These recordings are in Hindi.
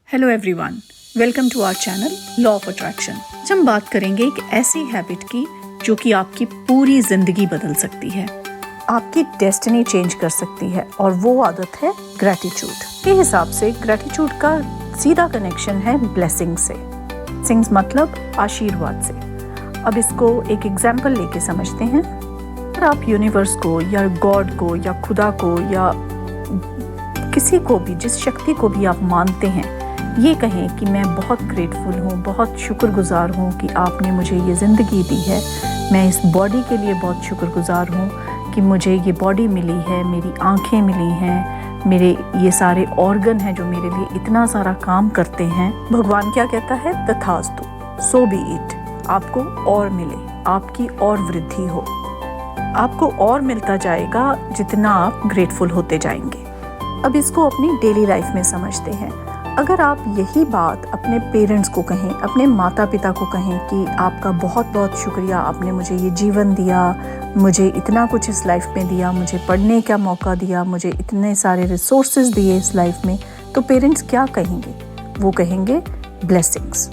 Hello everyone, welcome to our channel law of attraction. आज हम बात करेंगे एक ऐसी हैबिट की जो कि आपकी पूरी जिंदगी बदल सकती है, आपकी डेस्टिनी चेंज कर सकती है, और वो आदत है ग्रैटिट्यूड। के हिसाब से ग्रैटिट्यूड का सीधा कनेक्शन है ब्लेसिंग से। ब्लेसिंग्स मतलब आशीर्वाद से। अब इसको एक एग्जाम्पल लेके समझते हैं। अगर आप यूनिवर्स को या गॉड को या खुदा को या किसी को भी, जिस शक्ति को भी आप मानते हैं, ये कहें कि मैं बहुत ग्रेटफुल हूँ, बहुत शुक्रगुजार हूँ कि आपने मुझे ये ज़िंदगी दी है। मैं इस बॉडी के लिए बहुत शुक्रगुजार हूँ कि मुझे ये बॉडी मिली है, मेरी आँखें मिली हैं, मेरे ये सारे ऑर्गन हैं जो मेरे लिए इतना सारा काम करते हैं। भगवान क्या कहता है? तथास्तु, सो बी इट। आपको और मिले, आपकी और वृद्धि हो, आपको और मिलता जाएगा जितना आप ग्रेटफुल होते जाएंगे। अब इसको अपनी डेली लाइफ में समझते हैं। अगर आप यही बात अपने पेरेंट्स को कहें, अपने माता पिता को कहें कि आपका बहुत बहुत शुक्रिया, आपने मुझे ये जीवन दिया, मुझे इतना कुछ इस लाइफ में दिया, मुझे पढ़ने का मौका दिया, मुझे इतने सारे रिसोर्सेज दिए इस लाइफ में, तो पेरेंट्स क्या कहेंगे? वो कहेंगे ब्लेसिंग्स,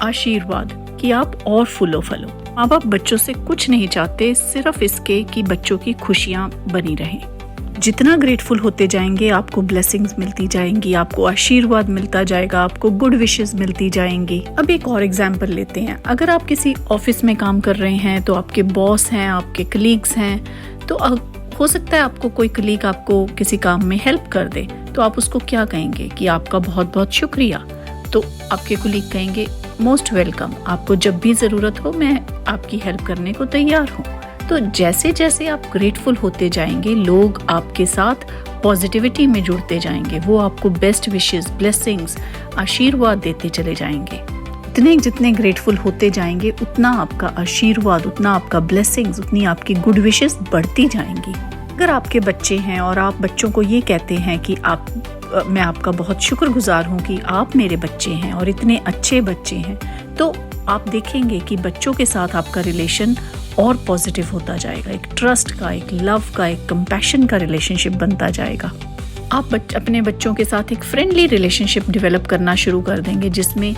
आशीर्वाद, कि आप और फूलो फलो। माँ बाप बच्चों से कुछ नहीं चाहते, सिर्फ इसके कि बच्चों की खुशियाँ बनी रहें। जितना ग्रेटफुल होते जाएंगे आपको ब्लेसिंग्स मिलती जाएंगी, आपको आशीर्वाद मिलता जाएगा, आपको गुड विशेस मिलती जाएंगी। अब एक और एग्जांपल लेते हैं। अगर आप किसी ऑफिस में काम कर रहे हैं तो आपके बॉस हैं, आपके कलीग्स हैं, तो हो सकता है आपको कोई कलीग आपको किसी काम में हेल्प कर दे, तो आप उसको क्या कहेंगे कि आपका बहुत बहुत शुक्रिया। तो आपके कलीग कहेंगे मोस्ट वेलकम, आपको जब भी ज़रूरत हो मैं आपकी हेल्प करने को तैयार हूँ। तो जैसे जैसे आप ग्रेटफुल होते जाएंगे, लोग आपके साथ पॉजिटिविटी में जुड़ते जाएंगे, वो आपको बेस्ट विशेस, ब्लेसिंग्स, आशीर्वाद देते चले जाएंगे। जितने ग्रेटफुल होते जाएंगे उतना आपका आशीर्वाद, उतना आपका ब्लेसिंग्स, उतनी आपकी गुड विशेस बढ़ती जाएंगी। अगर आपके बच्चे हैं और आप बच्चों को ये कहते हैं कि मैं आपका बहुत शुक्रगुजार हूँ कि आप मेरे बच्चे हैं और इतने अच्छे बच्चे हैं, तो आप देखेंगे कि बच्चों के साथ आपका रिलेशन और पॉजिटिव होता जाएगा। एक ट्रस्ट का, एक लव का, एक कंपैशन का रिलेशनशिप बनता जाएगा। आप अपने बच्चों के साथ एक फ्रेंडली रिलेशनशिप डेवलप करना शुरू कर देंगे, जिसमें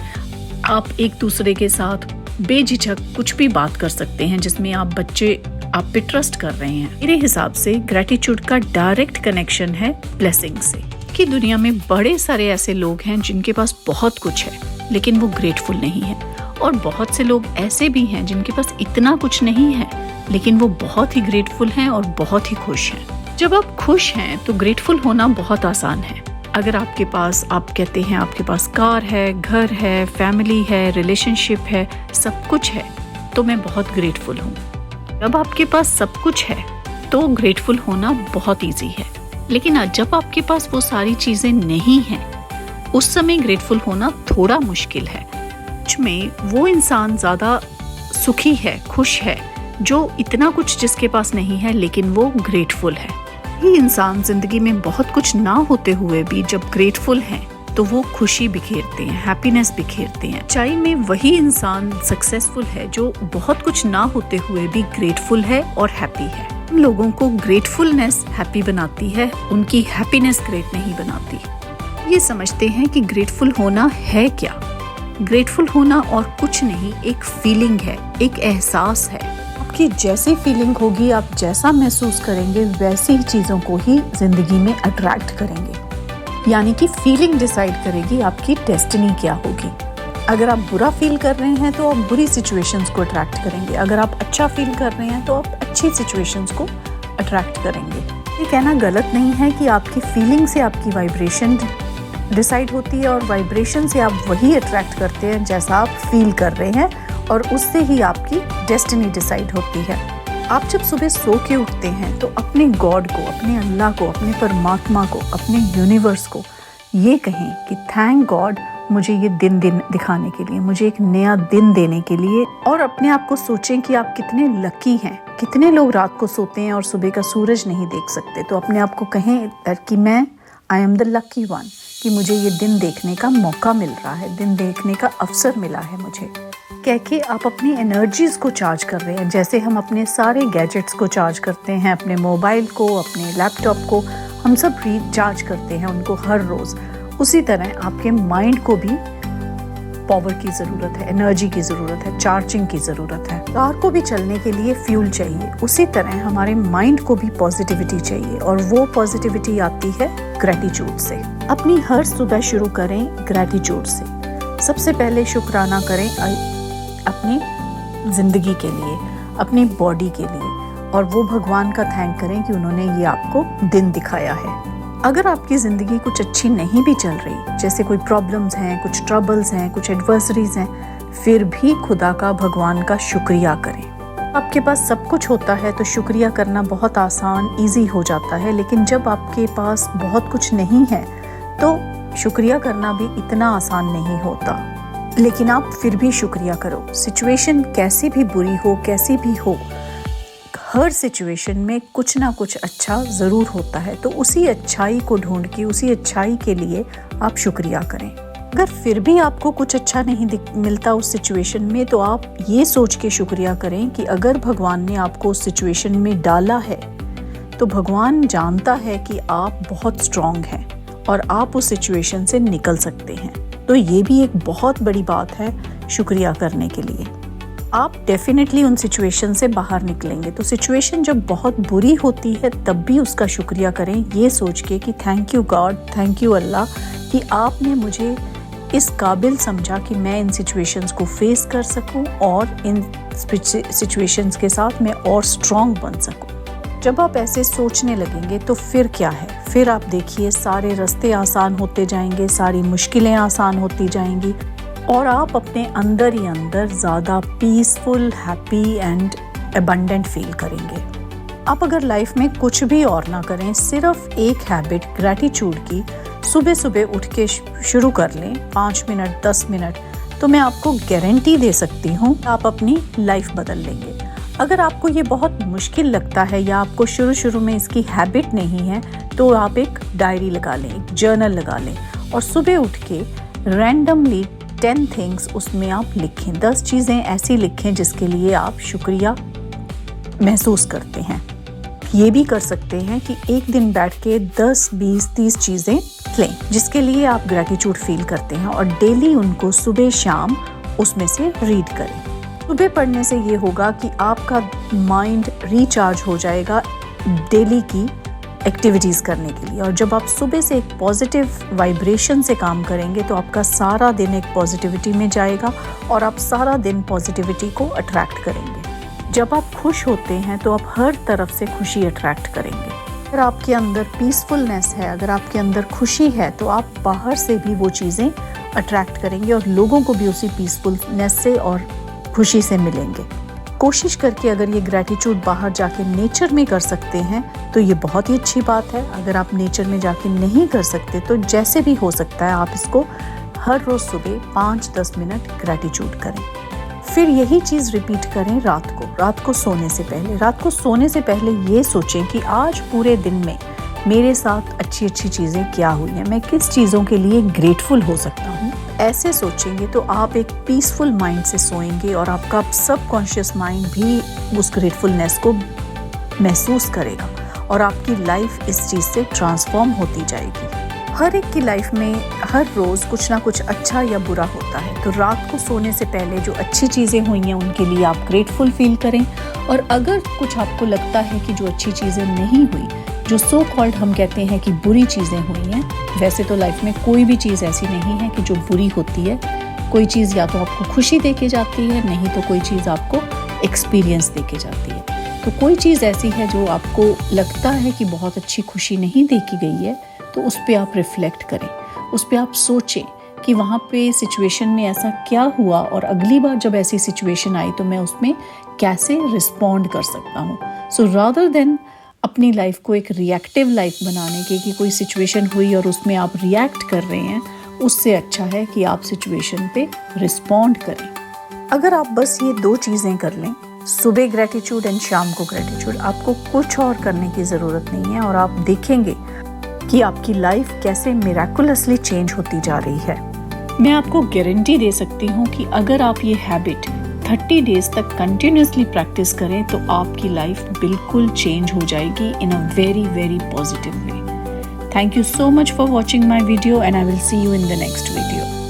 आप एक दूसरे के साथ बेझिझक कुछ भी बात कर सकते हैं, जिसमें बच्चे आप पे ट्रस्ट कर रहे हैं। मेरे हिसाब से ग्रैटिट्यूड का डायरेक्ट कनेक्शन है ब्लेसिंग से। कि दुनिया में बड़े सारे ऐसे लोग हैं जिनके पास बहुत कुछ है लेकिन वो ग्रेटफुल नहीं है, और बहुत से लोग ऐसे भी हैं जिनके पास इतना कुछ नहीं है लेकिन वो बहुत ही ग्रेटफुल हैं और बहुत ही खुश हैं। जब आप खुश हैं तो ग्रेटफुल होना बहुत आसान है। अगर आपके पास, आप कहते हैं आपके पास कार है, घर है, फैमिली है, रिलेशनशिप है, सब कुछ है, तो मैं बहुत ग्रेटफुल हूँ। जब आपके पास सब कुछ है तो ग्रेटफुल होना बहुत ईजी है। लेकिन जब आपके पास वो सारी चीजें नहीं हैं, उस समय ग्रेटफुल होना थोड़ा मुश्किल है। में वो इंसान ज्यादा सुखी है, खुश है, जो इतना कुछ जिसके पास नहीं है लेकिन वो ग्रेटफुल है। ये इंसान जिंदगी में बहुत कुछ ना होते हुए भी जब ग्रेटफुल हैं तो वो खुशी बिखेरते हैं, हैप्पीनेस बिखेरते हैं। सच्चाई में वही इंसान सक्सेसफुल है जो बहुत कुछ ना होते हुए भी ग्रेटफुल है और हैप्पी है। उन लोगों को ग्रेटफुलनेस हैप्पी बनाती है, उनकी हैप्पीनेस ग्रेट नहीं बनाती। ये समझते हैं कि ग्रेटफुल होना है क्या। ग्रेटफुल होना और कुछ नहीं, एक फीलिंग है, एक एहसास है। आपकी जैसी फीलिंग होगी, आप जैसा महसूस करेंगे, वैसी ही चीज़ों को ही जिंदगी में अट्रैक्ट करेंगे। यानी कि फीलिंग डिसाइड करेगी आपकी डेस्टिनी क्या होगी। अगर आप बुरा फील कर रहे हैं तो आप बुरी सिचुएशंस को अट्रैक्ट करेंगे। अगर आप अच्छा फील कर रहे हैं तो आप अच्छी सिचुएशंस को अट्रैक्ट करेंगे। ये कहना गलत नहीं है कि आपकी फीलिंग से आपकी वाइब्रेशन डिसाइड होती है, और वाइब्रेशन से आप वही अट्रैक्ट करते हैं जैसा आप फील कर रहे हैं, और उससे ही आपकी डेस्टिनी डिसाइड होती है। आप जब सुबह सो के उठते हैं तो अपने गॉड को, अपने अल्लाह को, अपने परमात्मा को, अपने यूनिवर्स को ये कहें कि थैंक गॉड मुझे ये दिन दिखाने के लिए, मुझे एक नया दिन देने के लिए। और अपने आप को सोचें कि आप कितने लकी हैं। कितने लोग रात को सोते हैं और सुबह का सूरज नहीं देख सकते, तो अपने आप को कहें कि I am the lucky one, कि मुझे ये दिन देखने का मौका मिल रहा है, दिन देखने का अवसर मिला है मुझे। कह के आप अपनी एनर्जीज को चार्ज कर रहे हैं, जैसे हम अपने सारे गैजेट्स को चार्ज करते हैं, अपने मोबाइल को, अपने लैपटॉप को, हम सब रिचार्ज करते हैं उनको हर रोज़। उसी तरह आपके माइंड को भी पावर की ज़रूरत है, एनर्जी की ज़रूरत है, चार्जिंग की ज़रूरत है। कार को भी चलने के लिए फ्यूल चाहिए, उसी तरह हमारे माइंड को भी पॉजिटिविटी चाहिए, और वो पॉजिटिविटी आती है ग्रैटिट्यूड से। अपनी हर सुबह शुरू करें ग्रैटिट्यूड से। सबसे पहले शुक्राना करें अपनी ज़िंदगी के लिए, अपनी बॉडी के लिए, और वो भगवान का थैंक करें कि उन्होंने ये आपको दिन दिखाया है। अगर आपकी ज़िंदगी कुछ अच्छी नहीं भी चल रही, जैसे कोई प्रॉब्लम्स हैं, कुछ ट्रबल्स हैं, कुछ एडवर्सरीज हैं, फिर भी खुदा का, भगवान का शुक्रिया करें। आपके पास सब कुछ होता है तो शुक्रिया करना बहुत आसान, इजी हो जाता है, लेकिन जब आपके पास बहुत कुछ नहीं है तो शुक्रिया करना भी इतना आसान नहीं होता। लेकिन आप फिर भी शुक्रिया करो। सिचुएशन कैसी भी बुरी हो, कैसी भी हो, हर सिचुएशन में कुछ ना कुछ अच्छा ज़रूर होता है, तो उसी अच्छाई को ढूंढ के, उसी अच्छाई के लिए आप शुक्रिया करें। अगर फिर भी आपको कुछ अच्छा नहीं मिलता उस सिचुएशन में, तो आप ये सोच के शुक्रिया करें कि अगर भगवान ने आपको उस सिचुएशन में डाला है तो भगवान जानता है कि आप बहुत स्ट्रॉन्ग हैं और आप उस सिचुएशन से निकल सकते हैं। तो ये भी एक बहुत बड़ी बात है शुक्रिया करने के लिए। आप डेफिनेटली उन सिचुएशन से बाहर निकलेंगे। तो सिचुएशन जब बहुत बुरी होती है तब भी उसका शुक्रिया करें, ये सोच के कि thank you God, thank you Allah कि आपने मुझे इस काबिल समझा कि मैं इन सिचुएशंस को फेस कर सकूं और इन सिचुएशंस के साथ मैं और स्ट्रॉन्ग बन सकूं। जब आप ऐसे सोचने लगेंगे तो फिर क्या है, फिर आप देखिए सारे रास्ते आसान होते जाएंगे, सारी मुश्किलें आसान होती जाएंगी, और आप अपने अंदर ही अंदर ज़्यादा peaceful, happy and abundant feel करेंगे। आप अगर लाइफ में कुछ भी और ना करें, सिर्फ एक हैबिट ग्रैटिट्यूड की सुबह सुबह उठ के शुरू कर लें, 5 मिनट 10 मिनट, तो मैं आपको गारंटी दे सकती हूँ आप अपनी लाइफ बदल लेंगे। अगर आपको ये बहुत मुश्किल लगता है या आपको शुरू में इसकी हैबिट नहीं है, तो आप एक डायरी लगा लें, एक जर्नल लगा लें, और सुबह उठ के रैंडमली 10 थिंग्स उसमें आप लिखें। 10 चीज़ें ऐसी लिखें जिसके लिए आप शुक्रिया महसूस करते हैं। ये भी कर सकते हैं कि एक दिन बैठ के 10, 20, 30 चीज़ें लें जिसके लिए आप ग्रैटिट्यूड फील करते हैं, और डेली उनको सुबह शाम उसमें से रीड करें। सुबह पढ़ने से ये होगा कि आपका माइंड रिचार्ज हो जाएगा डेली की एक्टिविटीज़ करने के लिए, और जब आप सुबह से एक पॉजिटिव वाइब्रेशन से काम करेंगे तो आपका सारा दिन एक पॉजिटिविटी में जाएगा और आप सारा दिन पॉजिटिविटी को अट्रैक्ट करेंगे। जब आप खुश होते हैं तो आप हर तरफ से खुशी अट्रैक्ट करेंगे। अगर आपके अंदर पीसफुलनेस है, अगर आपके अंदर खुशी है, तो आप बाहर से भी वो चीज़ें अट्रैक्ट करेंगे और लोगों को भी उसी पीसफुलनेस से और खुशी से मिलेंगे। कोशिश करके अगर ये ग्रैटिट्यूड बाहर जाके नेचर में कर सकते हैं तो ये बहुत ही अच्छी बात है। अगर आप नेचर में जाके नहीं कर सकते तो जैसे भी हो सकता है आप इसको हर रोज़ सुबह 5-10 मिनट ग्रैटिट्यूड करें। फिर यही चीज़ रिपीट करें रात को सोने से पहले। रात को सोने से पहले ये सोचें कि आज पूरे दिन में मेरे साथ अच्छी अच्छी चीज़ें क्या हुई हैं, मैं किस चीज़ों के लिए ग्रेटफुल हो सकता हूँ। ऐसे सोचेंगे तो आप एक पीसफुल माइंड से सोएंगे और आपका सबकॉन्शियस माइंड भी उस ग्रेटफुलनेस को महसूस करेगा और आपकी लाइफ इस चीज़ से ट्रांसफॉर्म होती जाएगी। हर एक की लाइफ में हर रोज़ कुछ ना कुछ अच्छा या बुरा होता है, तो रात को सोने से पहले जो अच्छी चीज़ें हुई हैं उनके लिए आप ग्रेटफुल फील करें। और अगर कुछ आपको लगता है कि जो अच्छी चीज़ें नहीं हुई, जो सो कॉल्ड हम कहते हैं कि बुरी चीज़ें हुई हैं, वैसे तो लाइफ में कोई भी चीज़ ऐसी नहीं है कि जो बुरी होती है। कोई चीज़ या तो आपको खुशी दे के जाती है, नहीं तो कोई चीज़ आपको एक्सपीरियंस दे के जाती है। तो कोई चीज़ ऐसी है जो आपको लगता है कि बहुत अच्छी खुशी नहीं दे की गई है, तो उस पर आप रिफ्लेक्ट करें, उस पर आप सोचें कि वहाँ पे सिचुएशन में ऐसा क्या हुआ और अगली बार जब ऐसी सिचुएशन आई तो मैं उसमें कैसे रिस्पॉन्ड कर सकता हूँ। सो रादर देन अपनी लाइफ को एक रिएक्टिव लाइफ बनाने के कि कोई सिचुएशन हुई और उसमें आप रिएक्ट कर रहे हैं, उससे अच्छा है कि आप सिचुएशन पे रिस्पॉन्ड करें। अगर आप बस ये 2 चीज़ें कर लें, सुबह ग्रैटिट्यूड एंड शाम को ग्रैटिट्यूड, आपको कुछ और करने की ज़रूरत नहीं है और आप देखेंगे कि आपकी लाइफ कैसे मिरेकुलसली चेंज होती जा रही है। मैं आपको गारंटी दे सकती हूँ कि अगर आप ये हैबिट 30 डेज तक कंटिन्यूसली प्रैक्टिस करें तो आपकी लाइफ बिल्कुल चेंज हो जाएगी in a very very positive way. Thank you so much for watching my video and I will see you in the next video.